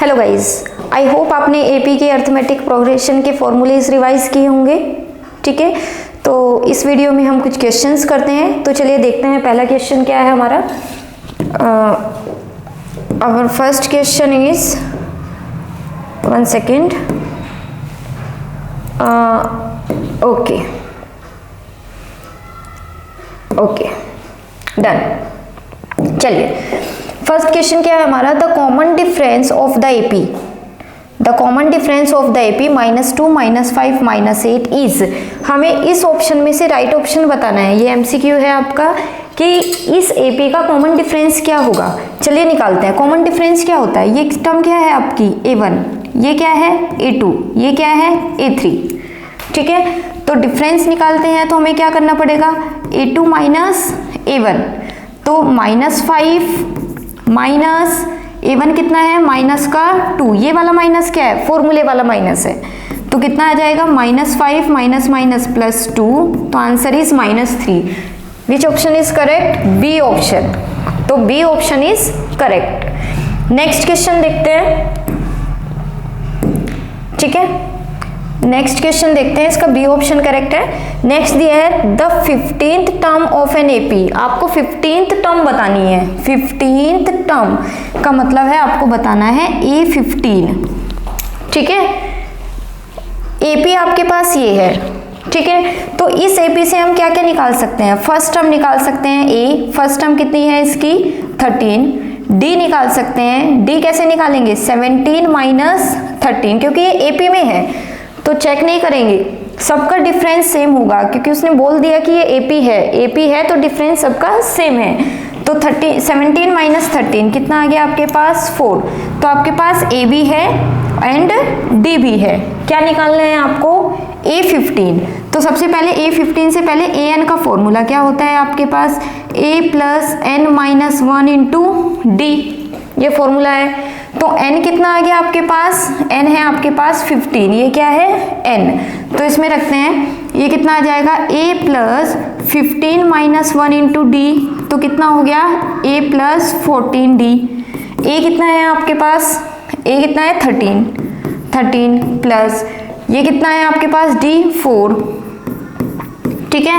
Hello guys, I hope आपने AP के arithmetic progression के फॉर्मूलेज रिवाइज किए होंगे। ठीक है, तो इस वीडियो में हम कुछ क्वेश्चंस करते हैं। तो चलिए देखते हैं पहला क्वेश्चन क्या है हमारा। Our first question is, one second, okay done. चलिए फर्स्ट क्वेश्चन क्या है हमारा, the common difference of the AP, the common difference of the AP -2 -5 -8 is. हमें इस ऑप्शन में से राइट ऑप्शन बताना है। ये एमसीक्यू है आपका कि इस एपी का कॉमन डिफरेंस क्या होगा। चलिए निकालते हैं। कॉमन डिफरेंस क्या होता है, ये टर्म क्या है आपकी A1, ये क्या है A2, ये क्या है A3। ठीक है, तो डिफरेंस निकालते हैं तो हमें क्या करना पड़ेगा, A2 माइनस A1, तो -5 माइनस A1 कितना है, माइनस का 2, ये वाला माइनस क्या है, फॉर्मूले वाला माइनस है, तो कितना आ जाएगा -5 माइनस माइनस +2, तो answer is -3। Which option is correct, B option. तो B option is correct. Next question देखते हैं। ठीक है, नेक्स्ट क्वेश्चन देखते हैं, इसका बी ऑप्शन करेक्ट है। नेक्स्ट दिया है the 15th term of N AP. आपको 15th टर्म बतानी है। 15th टर्म का मतलब है आपको बताना है A15। ठीक है, एपी आपके पास ये है। ठीक है, तो इस एपी से हम क्या क्या निकाल सकते हैं, फर्स्ट टर्म निकाल सकते हैं A, फर्स्ट टर्म कितनी है इसकी 13। डी निकाल सकते हैं, डी कैसे निकालेंगे, 17 माइनस 13, क्योंकि ये एपी में है तो चेक नहीं करेंगे, सबका डिफरेंस सेम होगा, क्योंकि उसने बोल दिया कि ये एपी है, एपी है तो डिफरेंस सबका सेम है। तो 17 माइनस 13 कितना आ गया आपके पास 4। तो आपके पास ए भी है एंड डी भी है। क्या निकालना है आपको, A15। तो सबसे पहले A15 से पहले an का फॉर्मूला क्या होता है आपके पास, a plus n minus 1 into D, ये फॉर्मूला है। तो n कितना आ गया आपके पास, n है आपके पास 15, ये क्या है n, तो इसमें रखते हैं, ये कितना आ जाएगा a plus 15 minus 1 into D, तो कितना हो गया a प्लस 14d। a कितना है आपके पास, a कितना है 13 प्लस ये कितना है आपके पास d 4। ठीक है,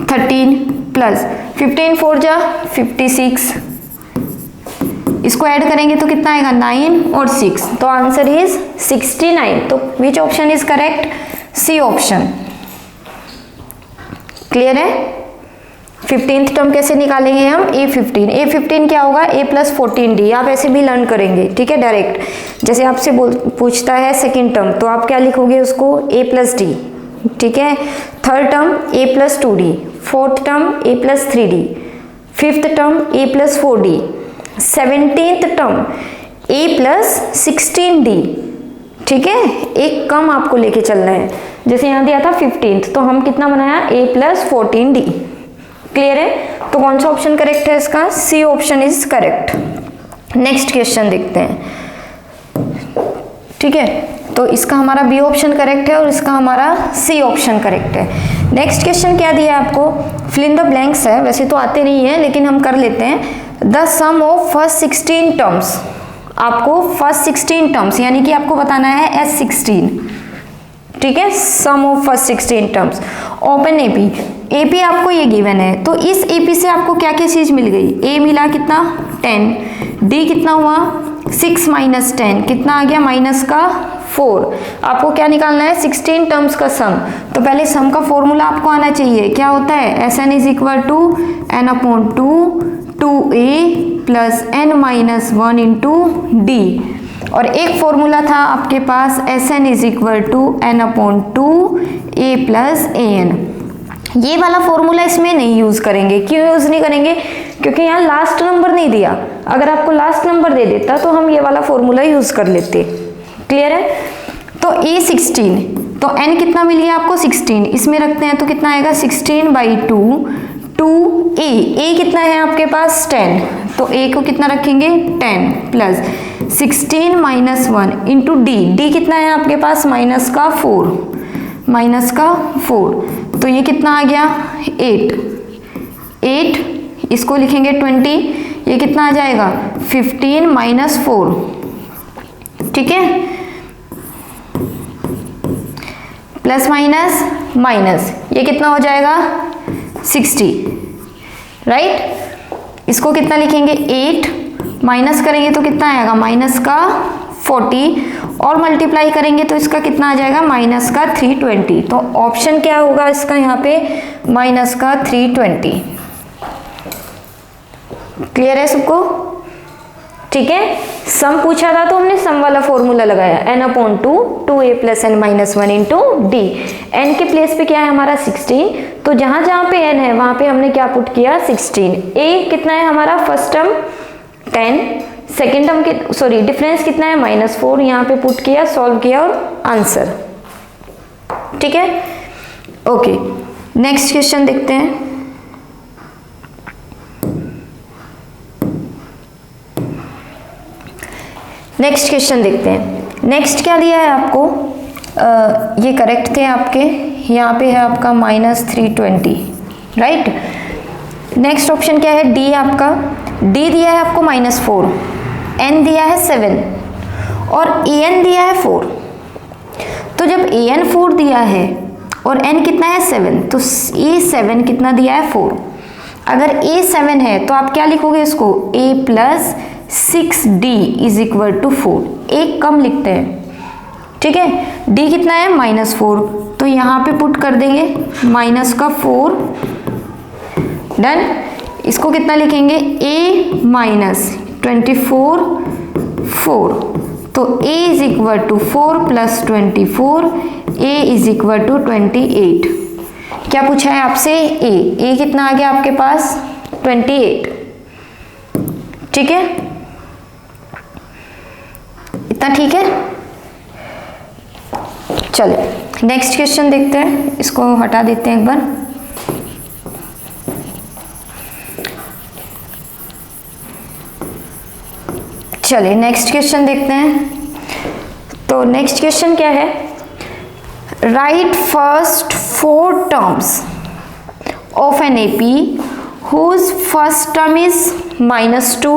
13 प्लस 15 4 जा 56, इसको ऐड करेंगे तो कितना आएगा 9 और 6, तो आंसर इज 69। तो which option is correct, C option. Clear है। 15th टर्म कैसे निकालेंगे हम, A15 क्या होगा, a प्लस 14d, आप ऐसे भी लर्न करेंगे। ठीक है, डायरेक्ट जैसे आपसे पूछता है सेकेंड टर्म तो आप क्या लिखोगे उसको, a प्लस डी। ठीक है, third term a plus 2d, fourth term a plus 3d, fifth term a plus 4d, 17th term a plus 16d। ठीक है, एक कम आपको लेके चलना है, जैसे यहाँ दिया था 15th, तो हम कितना बनाया a प्लस 14d। क्लियर है, तो कौन सा ऑप्शन करेक्ट है इसका, C option is correct. Next question देखते हैं। ठीक है, तो इसका हमारा बी ऑप्शन करेक्ट है और इसका हमारा सी ऑप्शन करेक्ट है। नेक्स्ट क्वेश्चन क्या दिया है आपको, फिल इन द ब्लैंक्स है, वैसे तो आते नहीं है लेकिन हम कर लेते हैं। The sum of first 16 terms, आपको फर्स्ट 16 टर्म्स यानी कि आपको बताना है S16। ठीक है, sum of first 16 terms open AP आपको ये गिवन है, तो इस एपी से आपको क्या क्या चीज मिल गई, a मिला कितना 10, d कितना हुआ 6 माइनस 10 कितना आ गया माइनस का 4। आपको क्या निकालना है, 16 टर्म्स का सम। तो पहले सम का फॉर्मूला आपको आना चाहिए, क्या होता है, Sn is equal to n upon 2a plus n minus 1 into D, और एक फॉर्मूला था आपके पास Sn is equal to n upon 2a plus an। ये वाला फॉर्मूला इसमें नहीं यूज करेंगे। क्यों यूज नहीं करेंगे, क्योंकि यहाँ लास्ट नंबर नहीं दिया, अगर आपको लास्ट नंबर दे देता तो हम ये वाला फॉर्मूला यूज कर लेते। क्लियर है, तो A16, तो n कितना मिल गया आपको 16, इसमें रखते हैं तो कितना आएगा 16/2 2a कितना है आपके पास 10, तो a को कितना रखेंगे 10 प्लस 16 माइनस 1 इंटू डी कितना है आपके पास माइनस का 4, तो ये कितना आ गया 8, इसको लिखेंगे 20, ये कितना आ जाएगा 15 माइनस 4। ठीक है, प्लस माइनस माइनस, ये कितना हो जाएगा 60, राइट। इसको कितना लिखेंगे 8, माइनस करेंगे तो कितना आएगा माइनस का 40, और मल्टीप्लाई करेंगे तो इसका कितना आ जाएगा माइनस का 320। तो ऑप्शन क्या होगा इसका यहाँ पे माइनस का 320। क्लियर है सबको? ठीक है, सम पूछा था तो हमने सम वाला फॉर्मूला लगाया, n/2 2a + n - 1 into D. n के प्लेस पे क्या है हमारा 16, तो जहां जहां पे n है वहां पे हमने क्या पुट किया 16। a कितना है हमारा फर्स्ट टर्म 10, सेकेंड टर्म के सॉरी डिफरेंस कितना है -4, यहाँ पे पुट किया, सॉल्व किया और आंसर। ठीक है, ओके नेक्स्ट क्वेश्चन देखते हैं। नेक्स्ट क्वेश्चन देखते हैं। नेक्स्ट क्या दिया है आपको, ये करेक्ट थे आपके, यहाँ पे है आपका -320, राइट। नेक्स्ट ऑप्शन क्या है डी है आपका, डी दिया है आपको -4, n दिया है 7 और an दिया है 4। तो जब an 4 दिया है और n कितना है 7, तो a 7 कितना दिया है 4। अगर a 7 है तो आप क्या लिखोगे इसको a + 6d = 4, एक कम लिखते हैं। ठीक है, d कितना है -4, तो यहाँ पे पुट कर देंगे -4, डन। इसको कितना लिखेंगे a - 24 4, तो a = 4 + 24, a = 28। क्या पूछा है आपसे a कितना आ गया आपके पास 28। ठीक है, इतना ठीक है। चलो नेक्स्ट क्वेश्चन देखते हैं, इसको हटा देते हैं एक बार। चलिए नेक्स्ट क्वेश्चन देखते हैं। तो नेक्स्ट क्वेश्चन क्या है, right first 4 terms of an AP whose first term is -2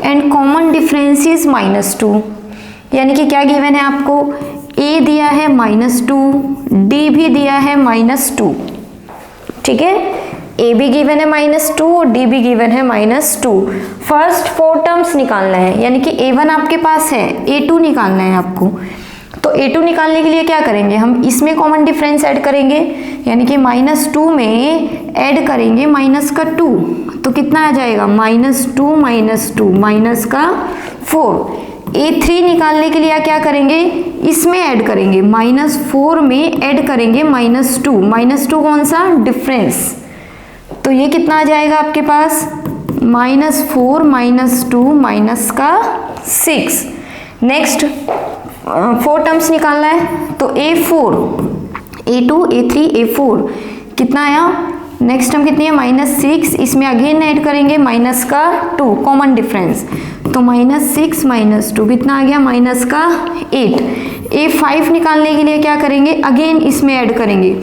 and common difference is -2। यानी कि क्या गिवन है आपको, a दिया है -2, d भी दिया है -2। ठीक है, a भी गिवन है -2 और d भी गिवन है -2। फर्स्ट 4 टर्म्स निकालना है, यानी कि a1 आपके पास है, a2 निकालना है आपको। तो a2 निकालने के लिए क्या करेंगे, हम इसमें कॉमन डिफरेंस ऐड करेंगे, यानी कि -2 में ऐड करेंगे -2, तो कितना आ जाएगा -2 -4। a3 निकालने के लिए क्या करेंगे, इसमें ऐड करेंगे, -4 में ऐड करेंगे -2 कौन सा डिफरेंस, तो ये कितना आ जाएगा आपके पास -4 -2 -6। नेक्स्ट 4 टर्म्स निकालना है, तो a4 a2 a3 a4 कितना आया, नेक्स्ट टर्म कितनी है -6, इसमें अगेन ऐड करेंगे -2 कॉमन डिफरेंस, तो -6 -2 कितना आ गया -8। a5 निकालने के लिए क्या करेंगे, अगेन इसमें ऐड करेंगे,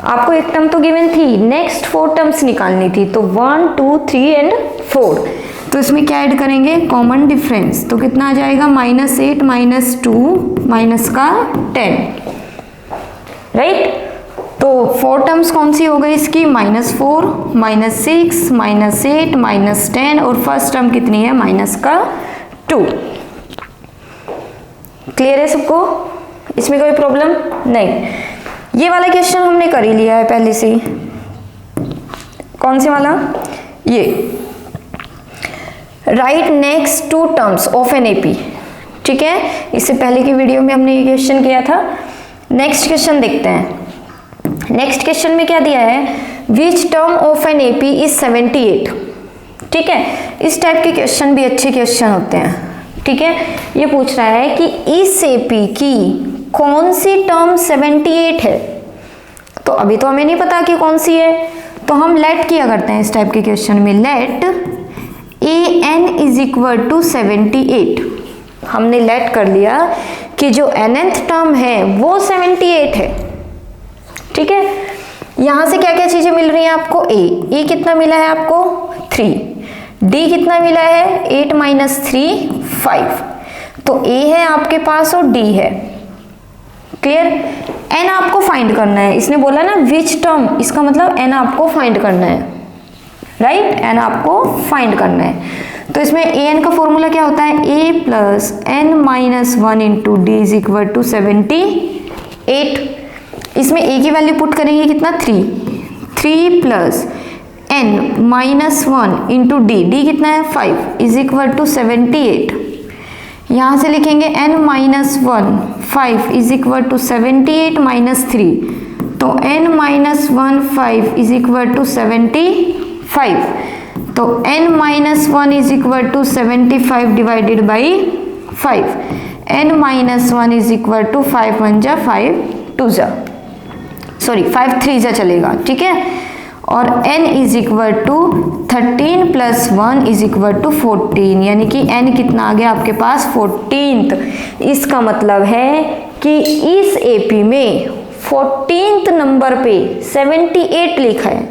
आपको एक टर्म तो गिवन थी, नेक्स्ट 4 टर्म्स निकालनी थी, तो 1 2 3 एंड 4, तो इसमें क्या ऐड करेंगे कॉमन डिफरेंस, तो कितना आ जाएगा -8 -2 -10, राइट। तो 4 टर्म्स कौन सी हो गई इसकी, -4 -6 -8 -10, और फर्स्ट टर्म कितनी है -2। क्लियर है सबको, इसमें कोई प्रॉब्लम नहीं। ये वाला क्वेश्चन हमने कर ही लिया है पहले से ही। कौन से वाला, ये right next 2 terms of an AP। ठीक है, इससे पहले की वीडियो में हमने ये क्वेश्चन किया था। नेक्स्ट क्वेश्चन देखते हैं। नेक्स्ट क्वेश्चन में क्या दिया है, which term of an AP is 78। ठीक है, इस टाइप के क्वेश्चन भी अच्छे क्वेश्चन होते हैं। ठीक है, ये पूछ रहा है कि इस AP की कौन सी टर्म 78 है, तो अभी तो हमें नहीं पता कि कौन सी है, तो हम लेट किया करते हैं इस टाइप के क्वेश्चन में, लेट an = 78। हमने लेट कर लिया कि जो nth टर्म है वो 78 है। ठीक है, यहां से क्या क्या चीजें मिल रही हैं आपको, a कितना मिला है आपको 3, d कितना मिला है 8 - 3 5, तो ए है आपके पास और डी है। क्लियर? एन आपको फाइंड करना है, इसने बोला ना विच टर्म, इसका मतलब एन आपको फाइंड करना है, राइट? एन आपको फाइंड करना है। तो इसमें ए एन का फॉर्मूला क्या होता है? A plus n minus 1 into d is equal to 78। इसमें ए की वैल्यू पुट करेंगे कितना? 3 plus n minus 1 into d, d कितना है? 5 इज इक्वल टू 78। यहाँ से लिखेंगे n minus 1 5 is equal to 78 minus 3, तो n minus 1 5 is equal to 75, तो n minus 1 is equal to 75 divided by 5, n minus 1 is equal to 5 1 जा 5 2 जा, sorry 5 3 जा चलेगा, ठीक है। और n is equal to 13 plus 1 is equal to 14, यानी कि n कितना आ गया आपके पास? 14th। इसका मतलब है कि इस एपी में 14th नंबर पे 78 लिखा है।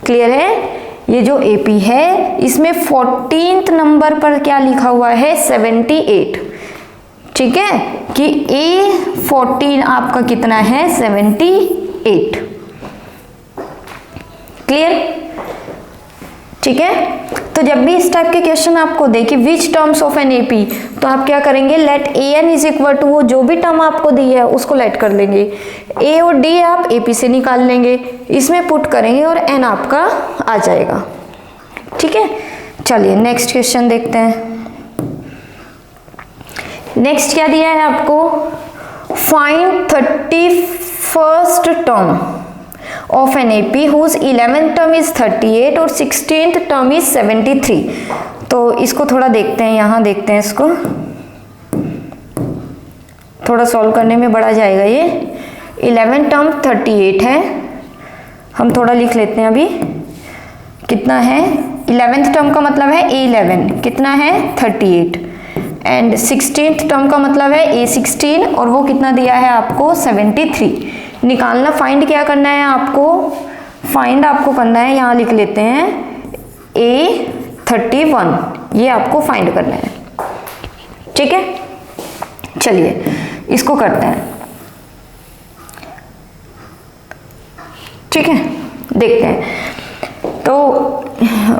क्लियर है? ये जो एपी है इसमें 14th नंबर पर क्या लिखा हुआ है? 78। ठीक है, कि A14 आपका कितना है? 78। क्लियर? ठीक है, तो जब भी इस टाइप के क्वेश्चन आपको दे कि which terms of N AP, तो आप क्या करेंगे? Let A N is equal to, वो जो भी टर्म आपको दी है उसको लेट कर लेंगे, ए और डी आप एपी से निकाल लेंगे, इसमें पुट करेंगे और एन आपका आ जाएगा। ठीक है, चलिए नेक्स्ट क्वेश्चन देखते हैं। नेक्स्ट क्या दिया है आपको? Find 31st term of an AP whose 11th term is 38 और 16th term is 73। तो इसको थोड़ा देखते हैं, यहाँ देखते हैं, इसको थोड़ा सॉल्व करने में बढ़ा जाएगा। ये 11th टर्म 38 है, हम थोड़ा लिख लेते हैं अभी। कितना है? 11th टर्म का मतलब है A11, कितना है? 38, एंड 16th टर्म का मतलब है A16 और वो कितना दिया है आपको? 73। निकालना, फाइंड क्या करना है आपको? फाइंड आपको करना है, यहाँ लिख लेते हैं A31, ये आपको फाइंड करना है। ठीक है, चलिए इसको करते हैं। ठीक है, देखते हैं। तो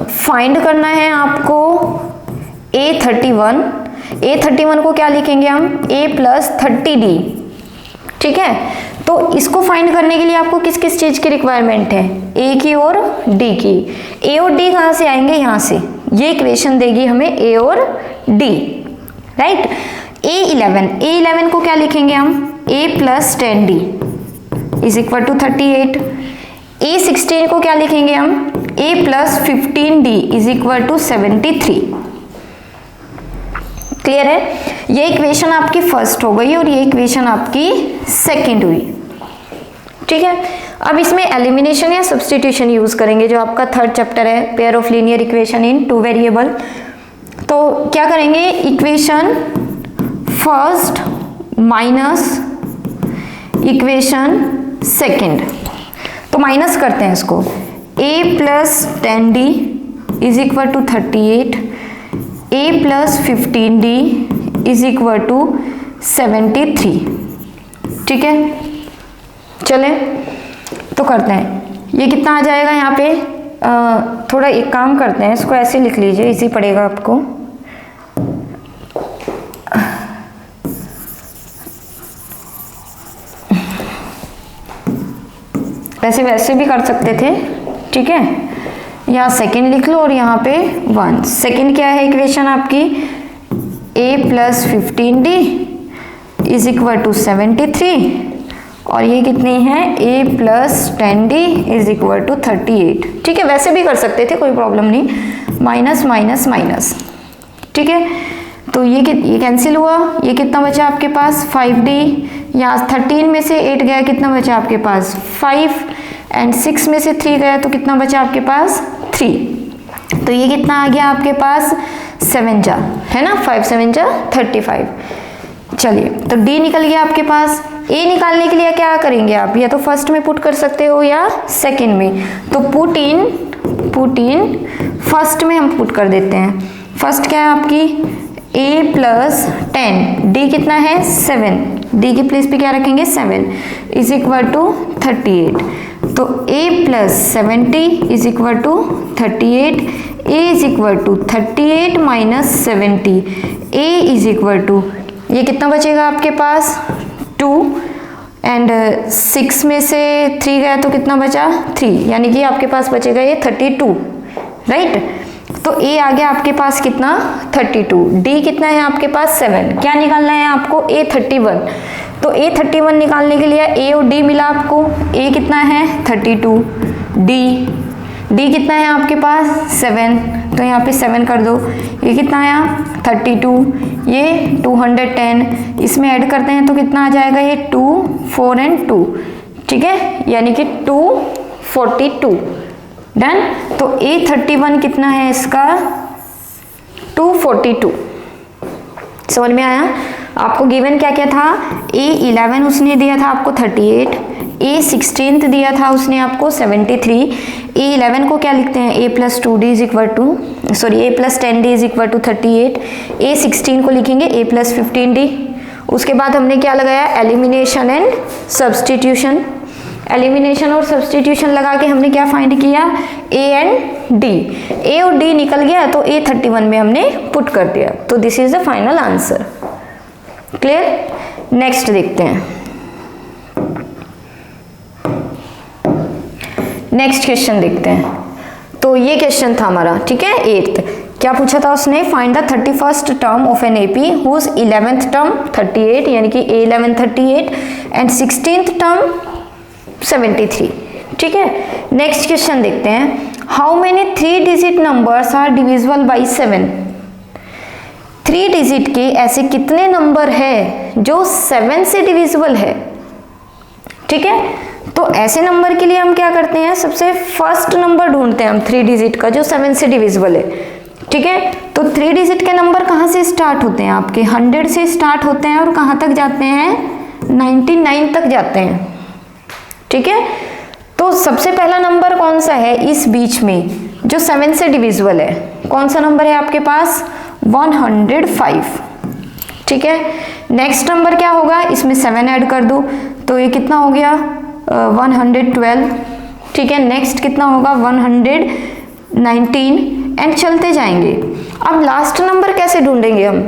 फाइंड करना है आपको A31। A31 को क्या लिखेंगे हम? A plus 30D। ठीक है, तो इसको फाइंड करने के लिए आपको किस किस चीज की रिक्वायरमेंट है? ए की और डी की। ए और डी कहाँ से आएंगे? यहाँ से। ये इक्वेशन देगी हमें ए और डी, राइट। A11 को क्या लिखेंगे हम? A plus 10D is equal to 38। A16 को क्या लिखेंगे हम? A plus 15D is equal to 73। Clear है? ये इक्वेशन आपकी फर्स्ट हो गई और ये इक्वेशन आपकी सेकंड हुई। ठीक है, अब इसमें एलिमिनेशन या सब्स्टिट्यूशन यूज करेंगे, जो आपका थर्ड चैप्टर है, pair of linear equation in two variable. तो क्या करेंगे? Equation first minus equation second, तो माइनस करते हैं इसको। A plus 10D is equal to 38, A plus 15D is equal to 73। ठीक है, चले तो करते हैं। ये कितना आ जाएगा यहाँ पे? थोड़ा एक काम करते हैं, इसको ऐसे लिख लीजिए, इजी पड़ेगा आपको। वैसे भी कर सकते थे। ठीक है, यहाँ सेकेंड लिख लो और यहाँ पे 1। सेकेंड क्या है इक्वेशन आपकी? A plus 15D is equal to 73 और ये कितनी है? A plus 10D is equal to 38। ठीक है, वैसे भी कर सकते थे, कोई प्रॉब्लम नहीं। Minus minus minus. ठीक है, तो ये कैंसिल हुआ। ये कितना बचा आपके पास? 5D। यहाँ 13 में से 8 गया, कितना बचा आपके पास? 5, एंड 6 में से 3 गया तो कितना बचा आपके पास? 3। तो ये कितना आ गया आपके पास? 7 जा, है ना? 5 7 जा 35। चलिए, तो D निकल गया आपके पास। A निकालने के लिए क्या करेंगे आप? या तो फर्स्ट में पुट कर सकते हो या सेकंड में। तो पुट इन फर्स्ट में हम पुट कर देते हैं। फर्स्ट क्या है आपकी? a प्लस 10, d कितना है 7, d की प्लेस पे क्या रखेंगे 7 इज इक्वल टू 38। तो a plus 70 is equal to 38, a is equal to 38 minus 70, a is equal to, ये कितना बचेगा आपके पास 2 एंड 6 में से 3 गया तो कितना बचा 3, यानी कि आपके पास बचेगा ये 32, राइट। तो a आ गया आपके पास कितना 32, d कितना है आपके पास 7, क्या निकालना है आपको a 31। तो a 31 निकालने के लिए a और d मिला आपको, a कितना है 32, d कितना है आपके पास 7, तो यहाँ पे 7 कर दो, ये कितना आया 32, ये 210, इसमें ऐड करते हैं तो कितना आ जाएगा ये 2 4 एंड 2, ठीक है, यानी कि 242, डन। तो A31 कितना है इसका 242, समझ में आया। आपको गिवन क्या क्या था, A11 उसने दिया था आपको 38, A16 दिया था उसने आपको 73, A11 को क्या लिखते हैं A plus 2D is equal to, sorry A plus 10D is equal to 38, A16 को लिखेंगे A प्लस 15D। उसके बाद हमने क्या लगाया, एलिमिनेशन एंड सब्सटीट्यूशन, एलिमिनेशन और सब्सटीट्यूशन लगा के हमने क्या फाइंड किया A एंड D, A और D निकल गया तो A31 में हमने पुट कर दिया, तो this is the final answer. Clear. Next देखते हैं, नेक्स्ट क्वेश्चन देखते हैं। तो ये क्वेश्चन था हमारा, ठीक है 8th, क्या पूछा था उसने, find the 31st term of N AP whose 11th term 38, यानी कि A11 38 एंड 16th टर्म 73, ठीक है। नेक्स्ट क्वेश्चन देखते हैं, how many 3 digit numbers are divisible by 7, 3 digit के ऐसे कितने नंबर है जो 7 से डिविजिबल है, ठीक है। तो ऐसे नंबर के लिए हम क्या करते हैं, सबसे फर्स्ट नंबर ढूंढते हैं हम 3 डिजिट का जो 7 से डिविजिबल है, ठीक है। तो 3 डिजिट के नंबर कहाँ से स्टार्ट होते हैं आपके, 100 से स्टार्ट होते हैं और कहाँ तक जाते हैं 99 तक जाते हैं, ठीक है। तो सबसे पहला नंबर कौन सा है इस बीच में जो 7 से डिविजिबल है, कौन सा नंबर है आपके पास 105, ठीक है। नेक्स्ट नंबर क्या होगा, इसमें 7 ऐड कर दो तो ये कितना हो गया 112, ठीक है। नेक्स्ट कितना होगा 119 एंड चलते जाएंगे। अब लास्ट नंबर कैसे ढूंढेंगे हम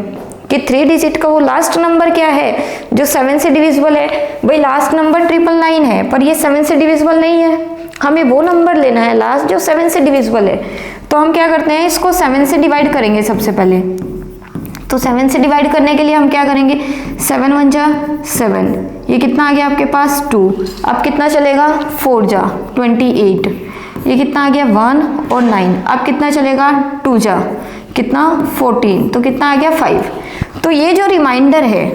कि 3 डिजिट का वो लास्ट नंबर क्या है जो 7 से डिविजिबल है, भाई लास्ट नंबर 999 है पर ये 7 से डिविजिबल नहीं है, हमें वो नंबर लेना है लास्ट जो 7 से डिविजिबल है। तो हम क्या करते हैं, इसको 7 से डिवाइड करेंगे सबसे पहले। तो 7 से डिवाइड करने के लिए हम क्या करेंगे, 7 1 जा 7, ये कितना आ गया आपके पास 2, अब कितना चलेगा 4 जा 28, ये कितना आ गया 1 और 9, अब कितना चलेगा 2 जा कितना 14, तो कितना आ गया 5। तो ये जो रिमाइंडर है,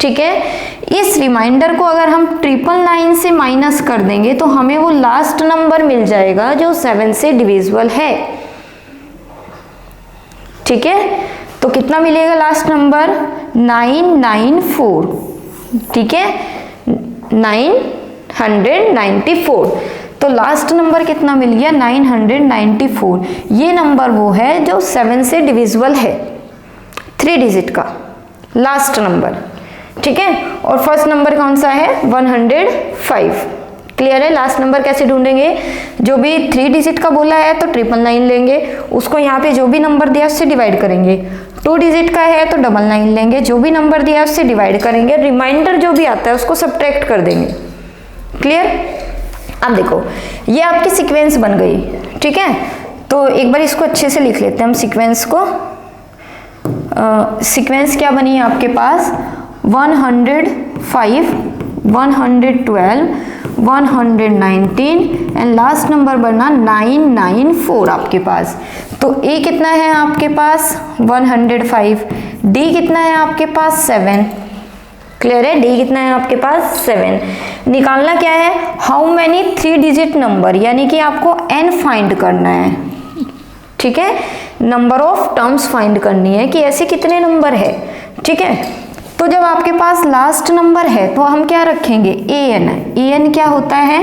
ठीक है, इस रिमाइंडर को अगर हम 999 से माइनस कर देंगे तो हमें वो लास्ट नंबर मिल जाएगा जो 7 से डिविजिबल है, ठीक है। तो कितना मिलेगा लास्ट नंबर 994, ठीक है 994। तो लास्ट नंबर कितना मिल गया 994, ये नंबर वो है जो 7 से डिविजिबल है, 3 डिजिट का लास्ट नंबर, ठीक है। और फर्स्ट नंबर कौन सा है 105, क्लियर है। लास्ट नंबर कैसे ढूंढेंगे, जो भी 3 डिजिट का बोला है तो 999 लेंगे, उसको यहाँ पे जो भी नंबर दिया उससे डिवाइड करेंगे, 2 डिजिट का है तो 999 लेंगे, जो भी नंबर दिया उससे डिवाइड करेंगे, रिमाइंडर जो भी आता है उसको सब्ट्रैक्ट कर देंगे, क्लियर। अब देखो ये आपकी सीक्वेंस बन गई, ठीक है। तो एक बार इसको अच्छे से लिख लेते हैं हम सीक्वेंस को। सीक्वेंस क्या बनी है आपके पास 105 112 119 एंड लास्ट नंबर बना 994 आपके पास। तो ए कितना है आपके पास 105, डी कितना है आपके पास 7, क्लियर है, डी कितना है आपके पास 7। निकालना क्या है, हाउ मैनी 3 डिजिट नंबर, यानी कि आपको n फाइंड करना है, ठीक है, नंबर ऑफ टर्म्स फाइंड करनी है कि ऐसे कितने नंबर है, ठीक है। तो जब आपके पास लास्ट नंबर है तो हम क्या रखेंगे an, an क्या होता है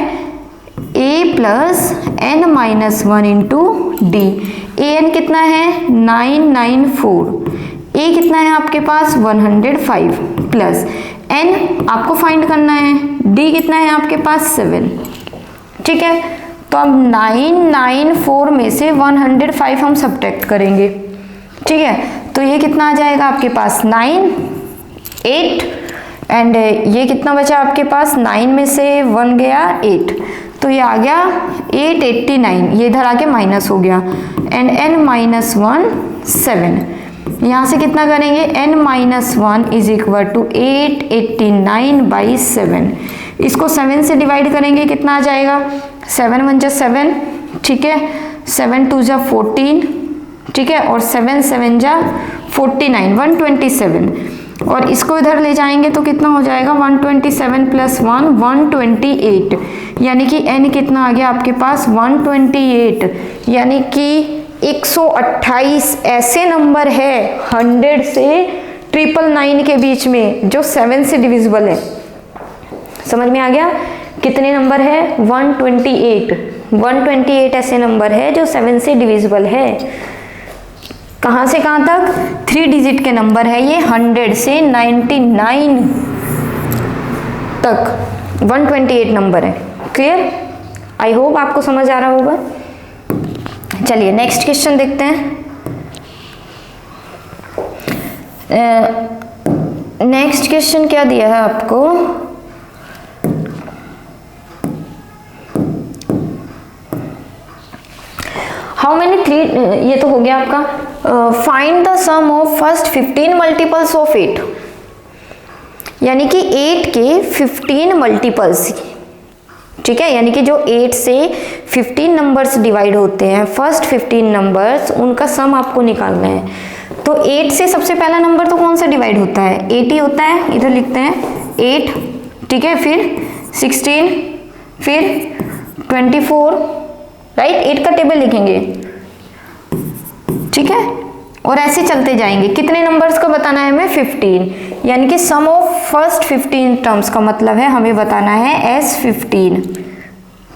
a plus n minus 1 into D, an कितना है 994, a कितना है आपके पास 105 प्लस n आपको फाइंड करना है, d कितना है आपके पास 7। ठीक है, तो अब 994 में से 105 हम सब्ट्रैक्ट करेंगे। ठीक है, तो ये कितना आ जाएगा आपके पास 9 8 एंड ये कितना बचा आपके पास 9 में से 1 गया 8, तो ये आ गया 889, ये इधर आके माइनस हो गया एंड n माइनस 1 7। यहाँ से कितना करेंगे n minus 1 is equal to 889/7। इसको 7 से डिवाइड करेंगे कितना आ जाएगा 7 1 जा 7, ठीक है, 7 2 जा 14, ठीक है, और 7 7 जा 49 127, और इसको इधर ले जाएंगे तो कितना हो जाएगा 127 प्लस 1 128, यानी कि n कितना आ गया आपके पास 128, यानी कि 128 ऐसे नंबर है 100 से 999 के बीच में जो 7 से डिविजिबल है। समझ में आ गया? कितने नंबर है 128 ऐसे नंबर है जो 7 से डिविजिबल है। कहां से कहां तक? 3 डिजिट के नंबर है ये, 100 से 99 तक 128 नंबर है। क्लियर? आई होप आपको समझ आ रहा होगा। चलिए नेक्स्ट क्वेश्चन देखते हैं। नेक्स्ट क्वेश्चन क्या दिया है आपको? हाउ मेनी 3, ये तो हो गया आपका। Find the sum of first 15 multiples of 8, यानी कि 8 के 15 मल्टीपल्स। ठीक है, यानी कि जो 8 से 15 नंबर्स डिवाइड होते हैं, फर्स्ट 15 नंबर्स, उनका सम आपको निकालना है। तो 8 से सबसे पहला नंबर तो कौन सा डिवाइड होता है? 8 ही होता है। इधर लिखते हैं 8, ठीक है, फिर 16, फिर 24, राइट। 8 का टेबल लिखेंगे, ठीक है, और ऐसे चलते जाएंगे। कितने नंबर्स का बताना है हमें? 15, यानी कि सम ऑफ फर्स्ट 15 टर्म्स का मतलब है हमें बताना है S15,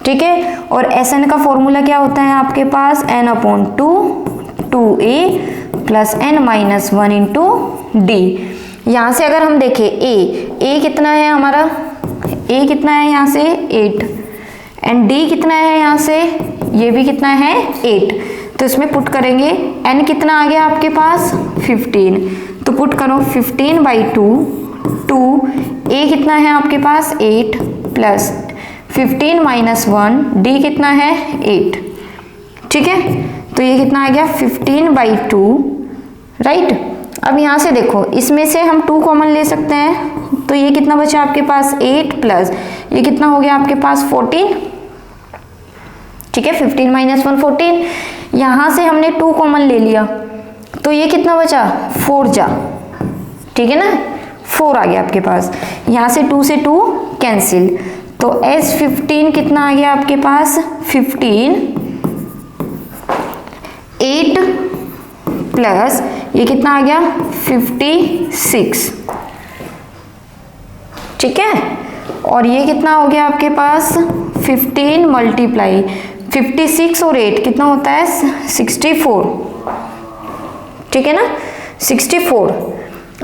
ठीक है। और Sn का फॉर्मूला क्या होता है आपके पास? n/2 2a plus n minus 1 into D. यहाँ से अगर हम देखें a कितना है हमारा? a कितना है यहाँ से 8, एंड d कितना है यहाँ से? ये भी कितना है 8। तो इसमें पुट करेंगे n कितना आ गया आपके पास? 15। तो पुट करो 15/2 2, a कितना है आपके पास? 8 प्लस 15 माइनस 1, d कितना है? 8, ठीक है। तो ये कितना आ गया? 15/2, राइट। अब यहाँ से देखो, इसमें से हम 2 कॉमन ले सकते हैं, तो ये कितना बचा आपके पास? 8 प्लस ये कितना हो गया आपके पास? 14, ठीक है। 15 माइनस 1 14, यहाँ से हमने 2 कॉमन ले लिया, तो ये कितना बचा? 4 जा, ठीक है ना, 4 आ गया आपके पास। यहाँ से 2 से 2 कैंसिल, तो S15 कितना आ गया आपके पास? 15 8 प्लस ये कितना आ गया? 56, ठीक है। और ये कितना हो गया आपके पास? 15 मल्टीप्लाई 56 और 8 कितना होता है? 64, ठीक है ना, 64।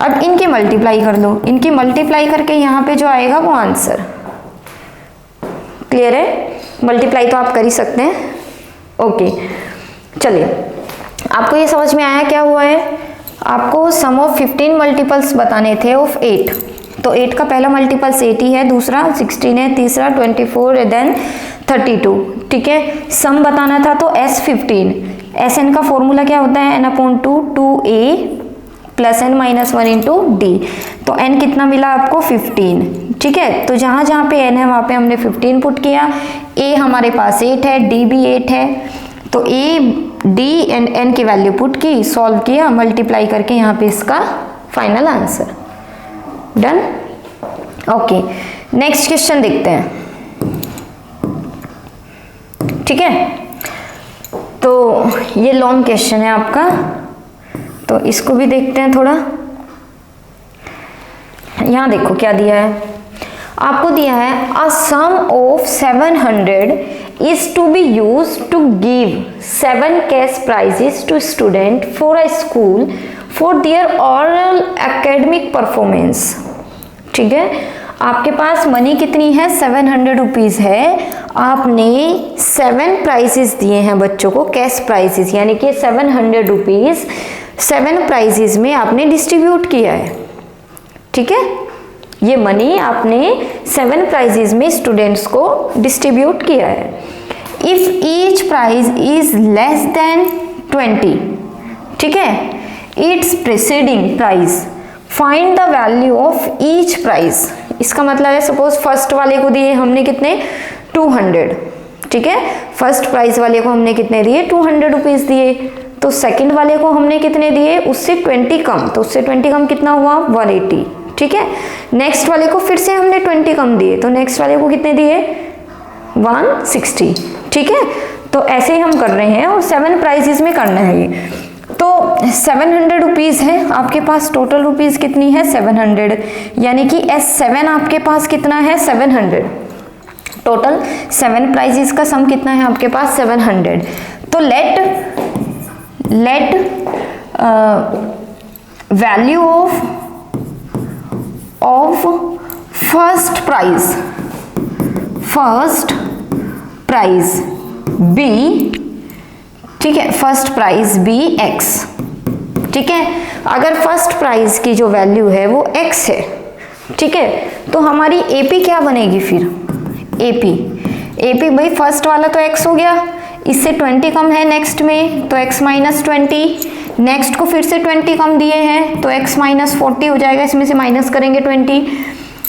अब इनकी मल्टीप्लाई कर लो, इनकी मल्टीप्लाई करके यहाँ पे जो आएगा वो आंसर। क्लियर है? मल्टीप्लाई तो आप कर ही सकते हैं। ओके, चलिए, आपको ये समझ में आया क्या हुआ है? आपको सम ऑफ 15 मल्टीपल्स बताने थे ऑफ 8। तो 8 का पहला मल्टीपल्स 8 ही है, दूसरा 16 है, तीसरा 24 देन 32, ठीक है। सम बताना था तो S15। Sn का फॉर्मूला क्या होता है? n/2 2a plus n minus 1 into D. तो n कितना मिला आपको? 15, ठीक है। तो जहाँ जहाँ पे n है वहाँ पे हमने 15 पुट किया। a हमारे पास 8 है, d भी 8 है, तो a d एंड n की वैल्यू पुट की, सॉल्व किया, मल्टीप्लाई करके यहाँ पे इसका final answer. Done? Okay, next question देखते हैं, ठीक है। तो ये लॉन्ग क्वेश्चन है आपका, तो इसको भी देखते हैं थोड़ा। यहाँ देखो क्या दिया है आपको, दिया है अ सम of 700 is to be used to give 7 cash prizes to student for a school for their overall academic performance. ठीक है, आपके पास मनी कितनी है, 700 रुपीज़ है। आपने 7 प्राइजेस दिए हैं बच्चों को, कैश प्राइजेस, यानी कि 700 रुपीज़ 7 प्राइजेस में आपने डिस्ट्रीब्यूट किया है। ठीक है, ये मनी आपने 7 प्राइजेस में स्टूडेंट्स को डिस्ट्रीब्यूट किया है। If each prize is less than 20, ठीक है, it's preceding prize, find the value of each prize. इसका मतलब है सपोज फर्स्ट वाले को दिए हमने कितने, 200, ठीक है, फर्स्ट प्राइज वाले को हमने कितने दिए, 200 रुपीज़ दिए। तो सेकंड वाले को हमने कितने दिए, उससे 20 कम, तो उससे 20 कम कितना हुआ, 180। ठीक है, नेक्स्ट वाले को फिर से हमने 20 कम दिए, तो नेक्स्ट वाले को कितने दिए, 160। ठीक है, तो ऐसे ही हम कर रहे हैं और 7 प्राइजेस में करना है ये। तो 700 रुपीज़ है आपके पास, टोटल रुपीज़ कितनी है, 700, यानी कि S7 आपके पास कितना है, 700। टोटल 7 प्राइजेस का सम कितना है आपके पास, 700। तो let value of first prize be, ठीक है, फर्स्ट प्राइज बी x। ठीक है, अगर फर्स्ट प्राइज की जो वैल्यू है वो x है, ठीक है, तो हमारी AP क्या बनेगी फिर, AP भाई फर्स्ट वाला तो x हो गया, इससे 20 कम है नेक्स्ट में तो x माइनस 20, नेक्स्ट को फिर से 20 कम दिए हैं तो x माइनस 40 हो जाएगा, इसमें से माइनस करेंगे 20,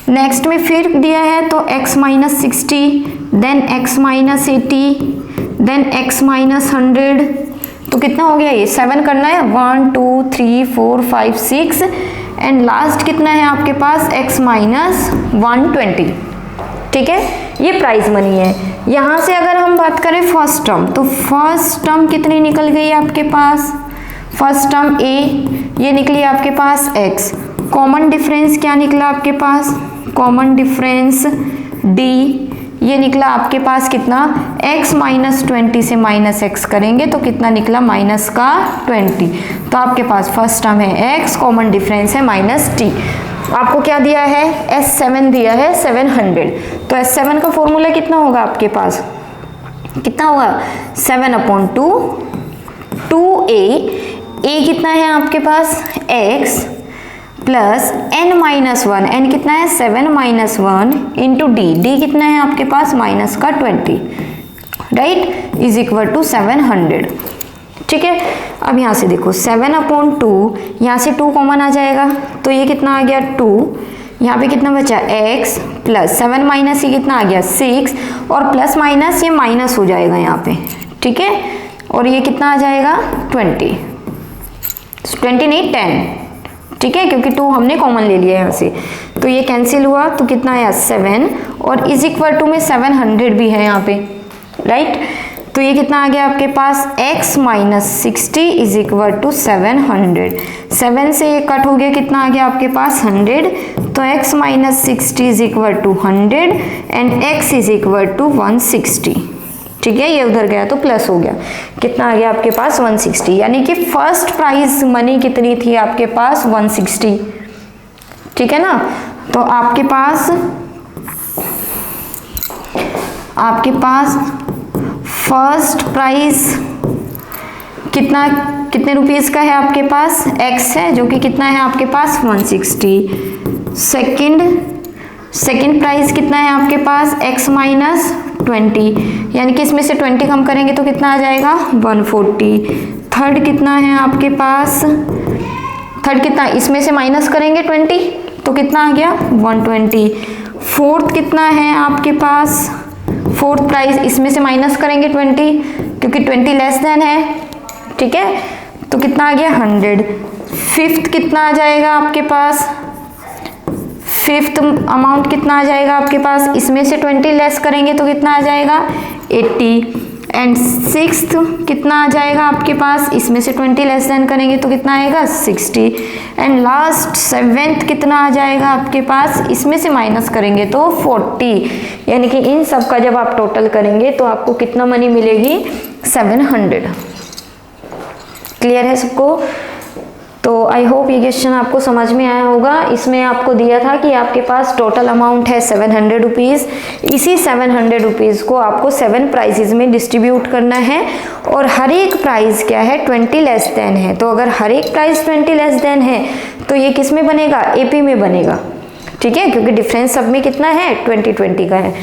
नेक्स्ट में फिर दिया है तो x minus 60, then x minus 80, then x minus 100, तो कितना हो गया ये, 7 करना है, 1 2 3 4 5 6 एंड लास्ट कितना है आपके पास, x माइनस 120। ठीक है, ये प्राइस मनी है। यहाँ से अगर हम बात करें फर्स्ट टर्म, तो फर्स्ट टर्म कितनी निकल गई आपके पास, फर्स्ट टर्म a, ये निकली आपके पास x, कॉमन डिफरेंस क्या निकला आपके पास, कॉमन डिफरेंस d, ये निकला आपके पास कितना, x माइनस 20 से माइनस x करेंगे तो कितना निकला, माइनस का 20। तो आपके पास फर्स्ट टर्म है x, कॉमन डिफरेंस है माइनस t। आपको क्या दिया है, S7 दिया है 700, तो S7 का फॉर्मूला कितना होगा आपके पास, कितना होगा, 7/2 2a कितना है आपके पास x plus n minus 1, n कितना है 7 माइनस 1 इंटू d कितना है आपके पास, माइनस का 20, राइट, इज इक्वल टू 700। ठीक है, अब यहाँ से देखो 7/2, यहाँ से 2 कॉमन आ जाएगा तो ये कितना आ गया 2, यहाँ पे कितना बचा x प्लस 7 माइनस ये कितना आ गया 6, और प्लस माइनस ये माइनस हो जाएगा यहाँ पे। ठीक है, और ये कितना आ जाएगा 20 नहीं 10, ठीक है, क्योंकि 2 हमने कॉमन ले लिया यहाँ से, तो ये कैंसिल हुआ तो कितना आया 7, और इज इक्वल टू में 700 भी है यहाँ पे, राइट, तो ये कितना आ गया आपके पास, x minus 60 is equal to 700, 7 से ये कट हो गया, कितना आ गया आपके पास 100, तो x minus 60 is equal to 100 and x is equal to 160। ठीक है, ये उधर गया तो प्लस हो गया, कितना आ गया आपके पास 160, यानी कि फर्स्ट प्राइस मनी कितनी थी आपके पास 160। ठीक है ना, तो आपके पास फर्स्ट प्राइस कितने रुपीस का है आपके पास, x है जो कि कितना है आपके पास 160, सेकंड प्राइस कितना है आपके पास x माइनस 20, यानी कि इसमें से 20 कम करेंगे तो कितना आ जाएगा 140, थर्ड कितना है आपके पास, थर्ड कितना, इसमें से माइनस करेंगे 20 तो कितना आ गया 120, फोर्थ कितना है आपके पास, फोर्थ प्राइस इसमें से माइनस करेंगे 20 क्योंकि 20 लेस देन है, ठीक है, तो कितना आ गया 100, फिफ्थ कितना आ जाएगा आपके पास, फिफ्थ अमाउंट कितना आ जाएगा आपके पास, इसमें से 20 लेस करेंगे तो कितना आ जाएगा 80, एंड सिक्स्थ कितना आ जाएगा आपके पास, इसमें से 20 लेस देन करेंगे तो कितना आएगा 60, एंड लास्ट सेवेंथ कितना आ जाएगा आपके पास, इसमें से माइनस करेंगे तो 40, यानी कि इन सब का जब आप टोटल करेंगे तो आपको कितना मनी मिलेगी 700। क्लियर है सबको? तो आई होप ये क्वेश्चन आपको समझ में आया होगा। इसमें आपको दिया था कि आपके पास टोटल अमाउंट है 700 रुपीज़, इसी 700 रुपीज़ को आपको 7 प्राइजेज में डिस्ट्रीब्यूट करना है और हर एक प्राइस क्या है 20 लेस देन है। तो अगर हर एक प्राइस 20 लेस देन है तो ये किस में बनेगा, एपी में बनेगा, ठीक है, क्योंकि डिफरेंस सब में कितना है 20 का है।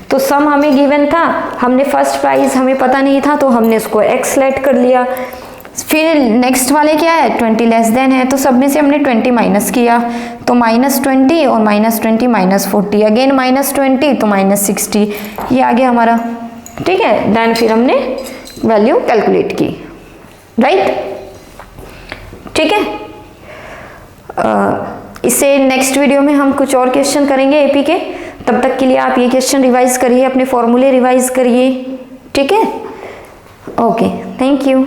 तो सम हमें गिवन था, हमने फर्स्ट प्राइस हमें पता नहीं था तो हमने उसको एक्स सेलेक्ट कर लिया। फिर नेक्स्ट वाले क्या है 20 लेस देन है, तो सब में से हमने 20 माइनस किया, तो -20 और -20 -40, अगेन -20 तो -60, ये आ गया हमारा, ठीक है। देन फिर हमने वैल्यू कैलकुलेट की, राइट, ठीक है। इससे नेक्स्ट वीडियो में हम कुछ और क्वेश्चन करेंगे एपी के। तब तक के लिए आप ये क्वेश्चन रिवाइज करिए, अपने फॉर्मूले रिवाइज करिए, ठीक है। Okay, thank you.